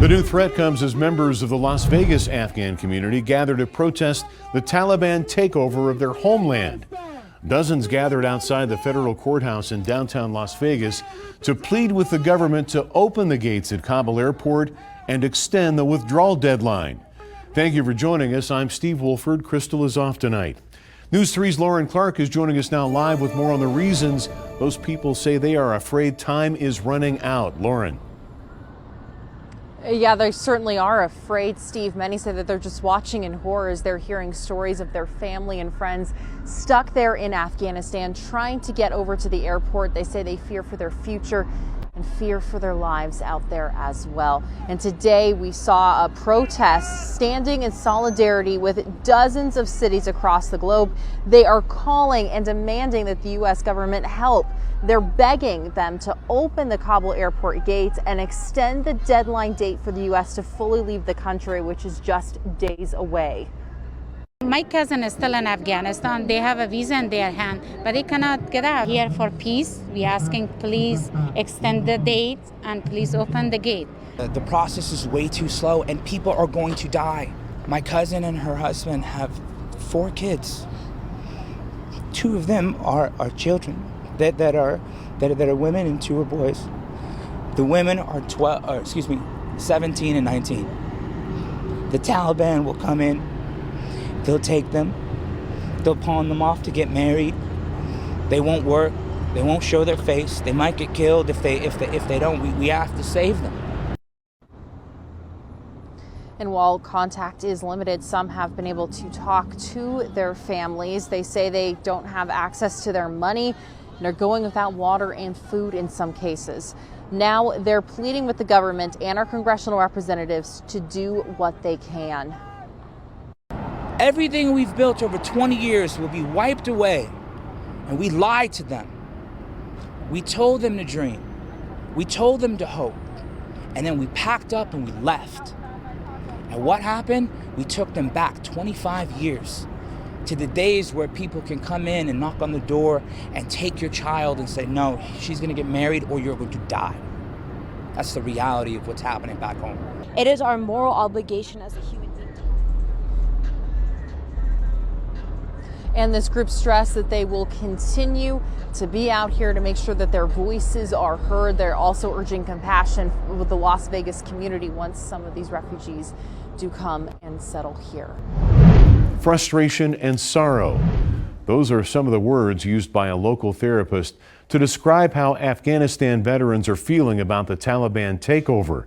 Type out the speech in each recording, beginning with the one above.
The new threat comes as members of the Las Vegas Afghan community gather to protest the Taliban takeover of their homeland. Dozens gathered outside the federal courthouse in downtown Las Vegas to plead with the government to open the gates at Kabul airport and extend the withdrawal deadline. Thank you for joining us. I'm Steve Wolford. Crystal is off tonight. News 3's Lauren Clark is joining us now live with more on the reasons those people say they are afraid time is running out. Lauren. Yeah, they certainly are afraid, Steve. Many say that they're just watching in horror as they're hearing stories of their family and friends stuck there in Afghanistan, trying to get over to the airport. They say they fear for their future and fear for their lives out there as well. And today we saw a protest standing in solidarity with dozens of cities across the globe. They are calling and demanding that the U.S. government help. They're begging them to open the Kabul airport gates and extend the deadline date for the U.S. to fully leave the country, which is just days away. My cousin is still in Afghanistan. They have a visa in their hand, but they cannot get out. Here for peace, we're asking please extend the date and please open the gate. The process is way too slow and people are going to die. My cousin and her husband have 4 kids. 2 of them are children that are women and 2 are boys. The women are 17 and 19. The Taliban will come in. They'll take them. They'll pawn them off to get married. They won't work. They won't show their face. They might get killed if they don't. We have to save them. And while contact is limited, some have been able to talk to their families. They say they don't have access to their money and are going without water and food in some cases. Now they're pleading with the government and our congressional representatives to do what they can. Everything we've built over 20 years will be wiped away. And we lied to them. We told them to dream. We told them to hope. And then we packed up and we left. And what happened? We took them back 25 years to the days where people can come in and knock on the door and take your child and say, no, she's going to get married or you're going to die. That's the reality of what's happening back home. It is our moral obligation as a human being. And this group stressed that they will continue to be out here to make sure that their voices are heard. They're also urging compassion with the Las Vegas community once some of these refugees do come and settle here. Frustration and sorrow. Those are some of the words used by a local therapist to describe how Afghanistan veterans are feeling about the Taliban takeover.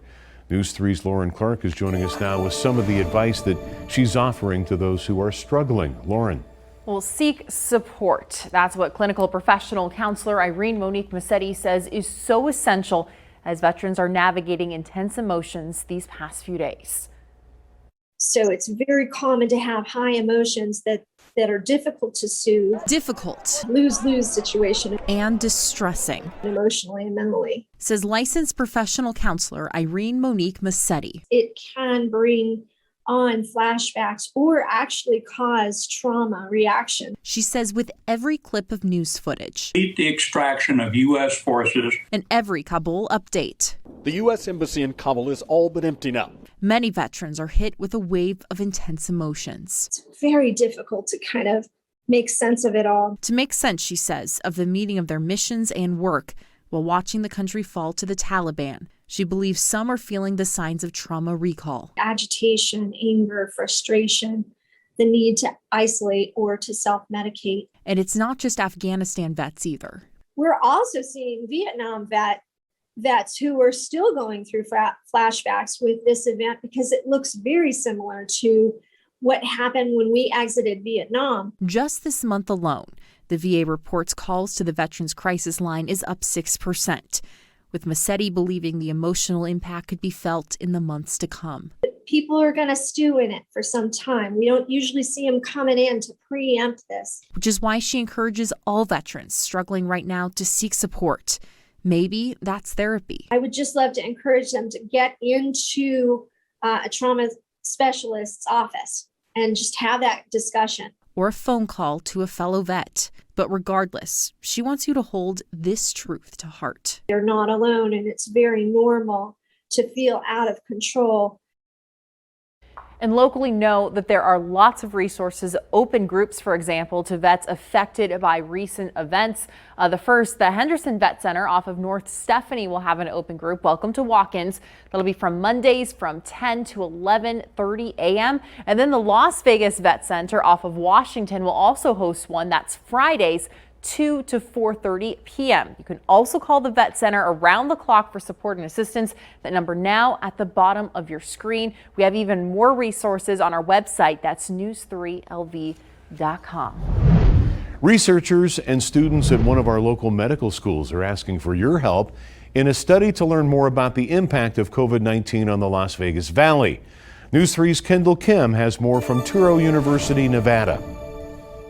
News 3's Lauren Clark is joining us now with some of the advice that she's offering to those who are struggling. Lauren. Well, seek support. That's what clinical professional counselor Irene Monique Massetti says is so essential as veterans are navigating intense emotions these past few days. So it's very common to have high emotions that are difficult to soothe. Difficult. Lose-lose situation. And distressing. Emotionally and mentally. Says licensed professional counselor Irene Monique Massetti. It can bring on flashbacks or actually cause trauma reaction. She says with every clip of news footage. Keep the extraction of U.S. forces. And every Kabul update. The U.S. Embassy in Kabul is all but empty now. Many veterans are hit with a wave of intense emotions. It's very difficult to kind of make sense of it all. To make sense, she says, of the meeting of their missions and work while watching the country fall to the Taliban. She believes some are feeling the signs of trauma recall. Agitation, anger, frustration, the need to isolate or to self-medicate. And it's not just Afghanistan vets either. We're also seeing Vietnam vets who are still going through flashbacks with this event because it looks very similar to what happened when we exited Vietnam. Just this month alone, the VA reports calls to the Veterans Crisis Line is up 6%, with Massetti believing the emotional impact could be felt in the months to come. People are going to stew in it for some time. We don't usually see them coming in to preempt this. Which is why she encourages all veterans struggling right now to seek support. Maybe that's therapy. I would just love to encourage them to get into a trauma specialist's office and just have that discussion. Or a phone call to a fellow vet. But regardless, she wants you to hold this truth to heart. You're not alone, and it's very normal to feel out of control. And locally know that there are lots of resources, open groups, for example, to vets affected by recent events. The Henderson Vet Center off of North Stephanie will have an open group. Welcome to walk-ins. That'll be from Mondays from 10 to 11:30 a.m. And then the Las Vegas Vet Center off of Washington will also host one. That's Fridays, 2 to 4:30 p.m. You can also call the Vet Center around the clock for support and assistance. That number now at the bottom of your screen. We have even more resources on our website. That's news3lv.com. Researchers and students at one of our local medical schools are asking for your help in a study to learn more about the impact of COVID-19 on the Las Vegas Valley. News 3's Kendall Kim has more from Touro University, Nevada.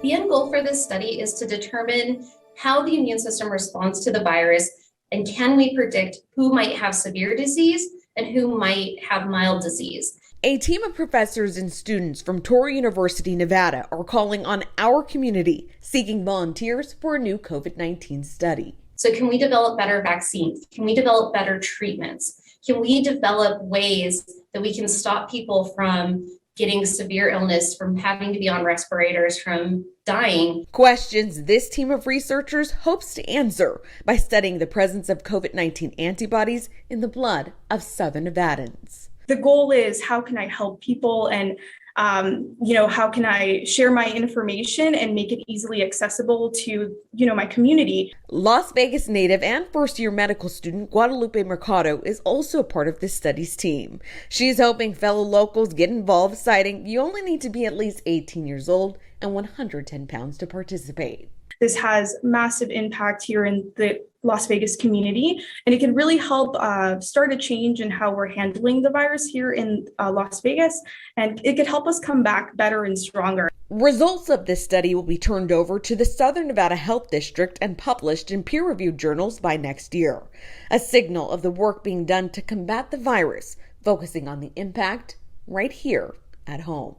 The end goal for this study is to determine how the immune system responds to the virus, and can we predict who might have severe disease and who might have mild disease. A team of professors and students from Touro University, Nevada are calling on our community, seeking volunteers for a new COVID-19 study. So can we develop better vaccines? Can we develop better treatments? Can we develop ways that we can stop people from getting severe illness, from having to be on respirators, from dying? Questions this team of researchers hopes to answer by studying the presence of COVID-19 antibodies in the blood of Southern Nevadans. The goal is, how can I help people, and how can I share my information and make it easily accessible to, my community. Las Vegas native and first-year medical student Guadalupe Mercado is also a part of this study's team. She's hoping fellow locals get involved, citing you only need to be at least 18 years old and 110 pounds to participate. This has massive impact here in the Las Vegas community, and it can really help start a change in how we're handling the virus here in Las Vegas, and it could help us come back better and stronger. Results of this study will be turned over to the Southern Nevada Health District and published in peer-reviewed journals by next year, a signal of the work being done to combat the virus, focusing on the impact right here at home.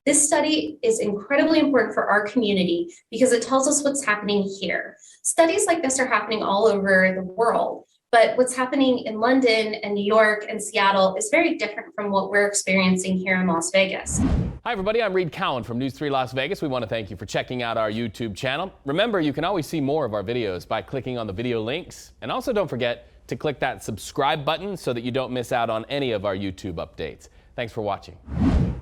This study is incredibly important for our community because it tells us what's happening here. Studies like this are happening all over the world, but what's happening in London and New York and Seattle is very different from what we're experiencing here in Las Vegas. Hi everybody, I'm Reed Cowan from News 3 Las Vegas. We want to thank you for checking out our YouTube channel. Remember, you can always see more of our videos by clicking on the video links, and also don't forget to click that subscribe button so that you don't miss out on any of our YouTube updates. Thanks for watching.